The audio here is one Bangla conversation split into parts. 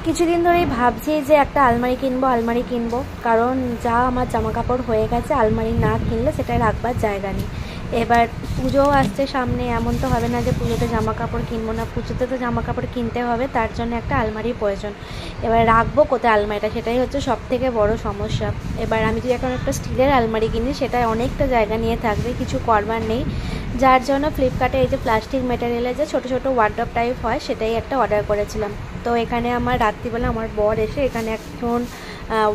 কিছুদিন ধরেই ভাবছি যে একটা আলমারি কিনবো, কারণ যা আমার জামা কাপড় হয়ে গেছে, আলমারি না কিনলে সেটা রাখবার জায়গা নেই। এবার পুজোও আসছে সামনে, এমন তো হবে না যে পুজোতে জামা কাপড় কিনবো না, পুজোতে তো জামা কাপড় কিনতে হবে, তার জন্য একটা আলমারির প্রয়োজন। এবার রাখবো কোথায় আলমারিটা, সেটাই হচ্ছে সব থেকে বড় সমস্যা। এবার আমি যদি এখন একটা স্টিলের আলমারি কিনি, সেটা অনেকটা জায়গা নিয়ে থাকবে, কিছু করবার নেই। যার জন্য ফ্লিপকার্টে এই যে প্লাস্টিক ম্যাটেরিয়ালের যে ছোটো ছোটো ওয়ার্ডরোব টাইপ হয়, সেটাই একটা অর্ডার করেছিলাম। তো এখানে আমার রাত্রিবেলা আমার বর এসে এখানে এখন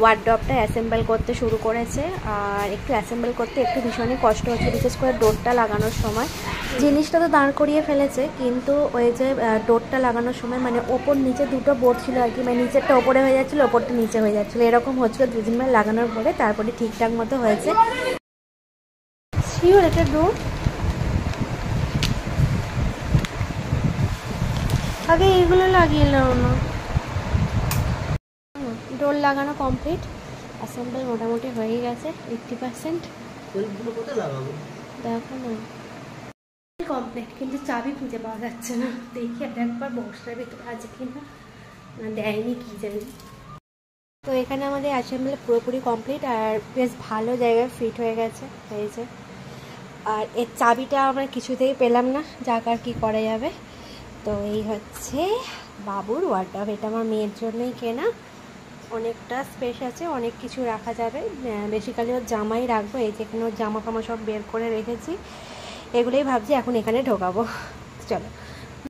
ওয়ার্ডরোবটা অ্যাসেম্বল করতে শুরু করেছে। আর একটু অ্যাসেম্বল করতে একটু ভীষণই কষ্ট হচ্ছে, বিশেষ করে ডোরটা লাগানোর সময়। জিনিসটা তো দাঁড় করিয়ে ফেলেছে, কিন্তু ওই যে ডোরটা লাগানোর সময় মানে ওপর নিচে দুটো বোর্ড ছিল আর কি, মানে নিচেরটা ওপরে হয়ে যাচ্ছিলো, ওপরটা নিচে হয়ে যাচ্ছিলো, এরকম হচ্ছিলো। 2 দিন লাগানোর পরে তারপরে ঠিকঠাক মতো হয়েছে। শিওর এটা ডোর আগে এইগুলো লাগিয়ে নাও না। ডোর লাগানো কমপ্লিট, অ্যাসেম্বল মোটামুটি হয়ে গেছে 80%। দেখো না কমপ্লিট, কিন্তু চাবি খুঁজে পাওয়া যাচ্ছে না। দেখি একবার বক্সটার ভিতরে আছে কিনা, না দেয়নি কি জানি। তো এখানে আমাদের অ্যাসেম্বল পুরোপুরি কমপ্লিট, আর বেশ ভালো জায়গায় ফিট হয়ে গেছে হয়েছে। আর এর চাবিটা আমরা কিছুতেই পেলাম না, যাক আর কি করা যাবে। তো এই হচ্ছে বাবুর ওয়ার্ডরোব, এটা আমার মেয়ের জন্যই কেনা। অনেকটা স্পেস আছে, অনেক কিছু রাখা যাবে। বেসিক্যালি ওর জামাই রাখবো, এই যেখানে ওর জামা কামা সব বের করে রেখেছি, এগুলোই ভাবছি এখন এখানে ঢোকাবো। চলো।